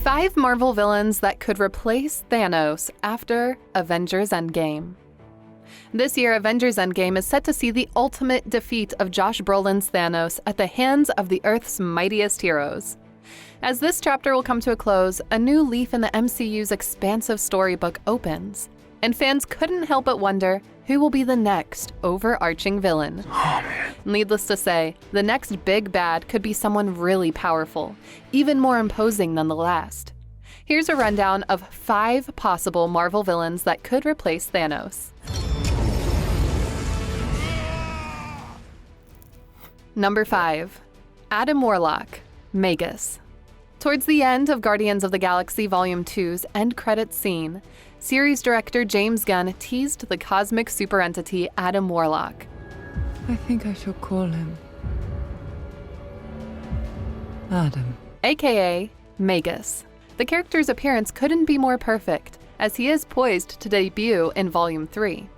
5 Marvel villains that could replace Thanos after Avengers Endgame. This year, Avengers Endgame is set to see the ultimate defeat of Josh Brolin's Thanos at the hands of the Earth's mightiest heroes. As this chapter will come to a close, a new leaf in the MCU's expansive storybook opens, and fans couldn't help but wonder who will be the next overarching villain. Oh, man. Needless to say, the next big bad could be someone really powerful, even more imposing than the last. Here's a rundown of 5 possible Marvel villains that could replace Thanos. Number 5. Adam Warlock, Magus. Towards the end of Guardians of the Galaxy Volume 2's end credits scene, series director James Gunn teased the cosmic superentity Adam Warlock. I think I shall call him Adam. AKA Magus. The character's appearance couldn't be more perfect, as he is poised to debut in Volume 3.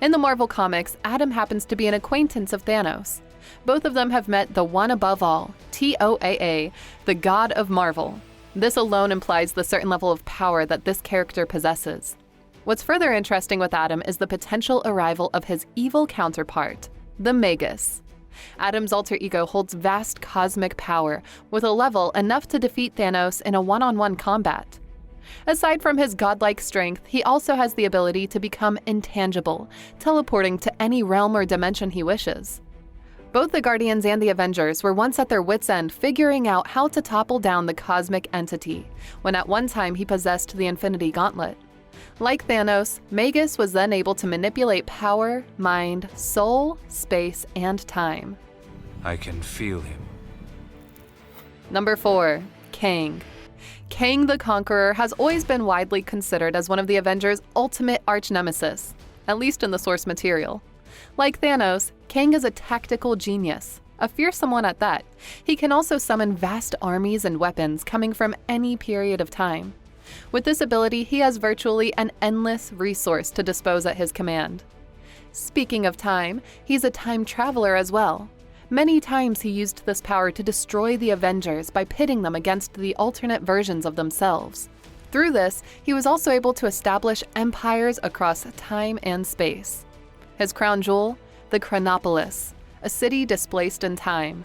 In the Marvel Comics, Adam happens to be an acquaintance of Thanos. Both of them have met the one above all, TOAA, the god of Marvel. This alone implies the certain level of power that this character possesses. What's further interesting with Adam is the potential arrival of his evil counterpart, the Magus. Adam's alter ego holds vast cosmic power, with a level enough to defeat Thanos in a one-on-one combat. Aside from his godlike strength, he also has the ability to become intangible, teleporting to any realm or dimension he wishes. Both the Guardians and the Avengers were once at their wits' end figuring out how to topple down the cosmic entity, when at one time he possessed the Infinity Gauntlet. Like Thanos, Magus was then able to manipulate power, mind, soul, space, and time. I can feel him. Number 4. Kang. Kang the Conqueror has always been widely considered as one of the Avengers' ultimate arch-nemesis, at least in the source material. Like Thanos, Kang is a tactical genius, a fearsome one at that. He can also summon vast armies and weapons coming from any period of time. With this ability, he has virtually an endless resource to dispose at his command. Speaking of time, he's a time traveler as well. Many times he used this power to destroy the Avengers by pitting them against the alternate versions of themselves. Through this, he was also able to establish empires across time and space. His crown jewel, the Chronopolis, a city displaced in time.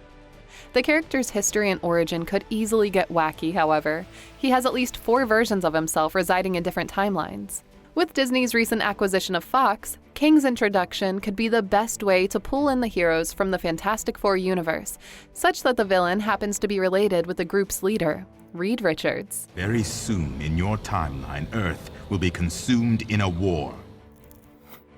The character's history and origin could easily get wacky, however. He has at least 4 versions of himself residing in different timelines. With Disney's recent acquisition of Fox, Kang's introduction could be the best way to pull in the heroes from the Fantastic Four universe, such that the villain happens to be related with the group's leader, Reed Richards. Very soon in your timeline, Earth will be consumed in a war.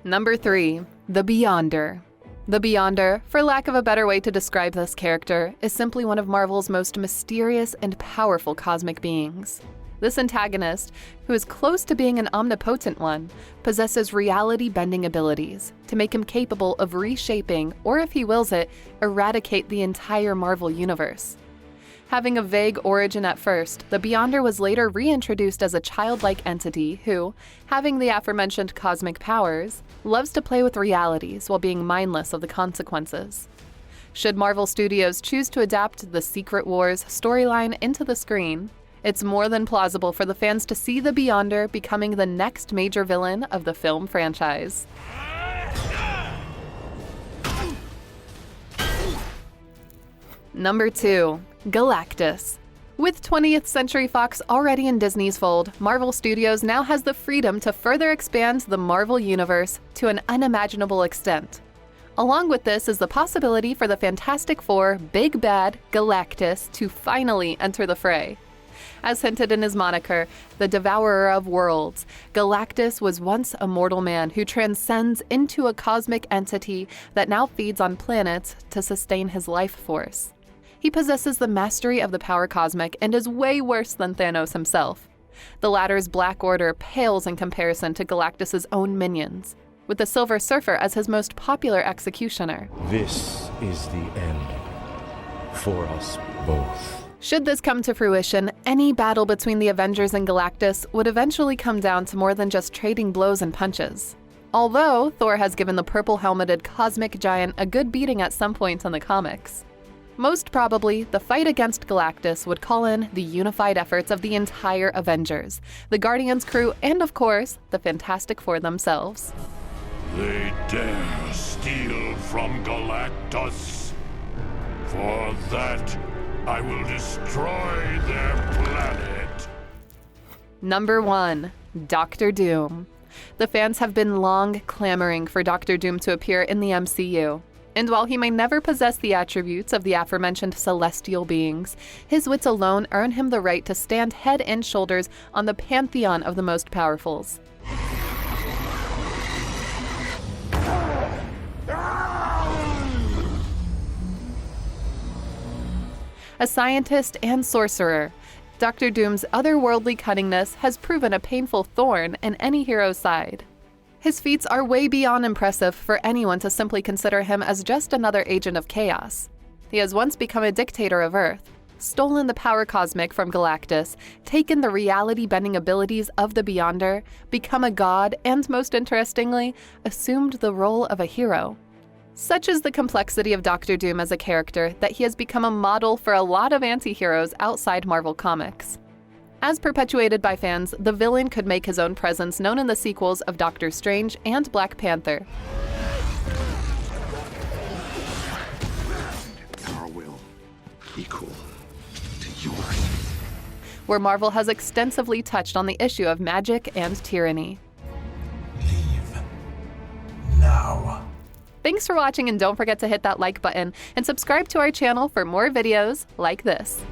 Number 3. The Beyonder. The Beyonder, for lack of a better way to describe this character, is simply one of Marvel's most mysterious and powerful cosmic beings. This antagonist, who is close to being an omnipotent one, possesses reality-bending abilities to make him capable of reshaping, or if he wills it, eradicate the entire Marvel universe. Having a vague origin at first, the Beyonder was later reintroduced as a childlike entity who, having the aforementioned cosmic powers, loves to play with realities while being mindless of the consequences. Should Marvel Studios choose to adapt the Secret Wars storyline into the screen, it's more than plausible for the fans to see the Beyonder becoming the next major villain of the film franchise. Number 2. Galactus. With 20th Century Fox already in Disney's fold, Marvel Studios now has the freedom to further expand the Marvel Universe to an unimaginable extent. Along with this is the possibility for the Fantastic Four big bad Galactus to finally enter the fray. As hinted in his moniker, the Devourer of Worlds, Galactus was once a mortal man who transcends into a cosmic entity that now feeds on planets to sustain his life force. He possesses the mastery of the power cosmic and is way worse than Thanos himself. The latter's Black Order pales in comparison to Galactus's own minions, with the Silver Surfer as his most popular executioner. This is the end for us both. Should this come to fruition, any battle between the Avengers and Galactus would eventually come down to more than just trading blows and punches. Although Thor has given the purple-helmeted cosmic giant a good beating at some point in the comics. Most probably, the fight against Galactus would call in the unified efforts of the entire Avengers, the Guardians crew, and of course, the Fantastic Four themselves. They dare steal from Galactus. For that, I will destroy their planet. Number 1. Doctor Doom. The fans have been long clamoring for Doctor Doom to appear in the MCU. And while he may never possess the attributes of the aforementioned celestial beings, his wits alone earn him the right to stand head and shoulders on the pantheon of the most powerfuls. A scientist and sorcerer, Dr. Doom's otherworldly cunningness has proven a painful thorn in any hero's side. His feats are way beyond impressive for anyone to simply consider him as just another agent of chaos. He has once become a dictator of Earth, stolen the power cosmic from Galactus, taken the reality-bending abilities of the Beyonder, become a god, and most interestingly, assumed the role of a hero. Such is the complexity of Doctor Doom as a character that he has become a model for a lot of anti-heroes outside Marvel Comics. As perpetuated by fans, the villain could make his own presence known in the sequels of Doctor Strange and Black Panther. Our will equal to yours. Where Marvel has extensively touched on the issue of magic and tyranny. Leave now. Thanks for watching, and don't forget to hit that like button and subscribe to our channel for more videos like this.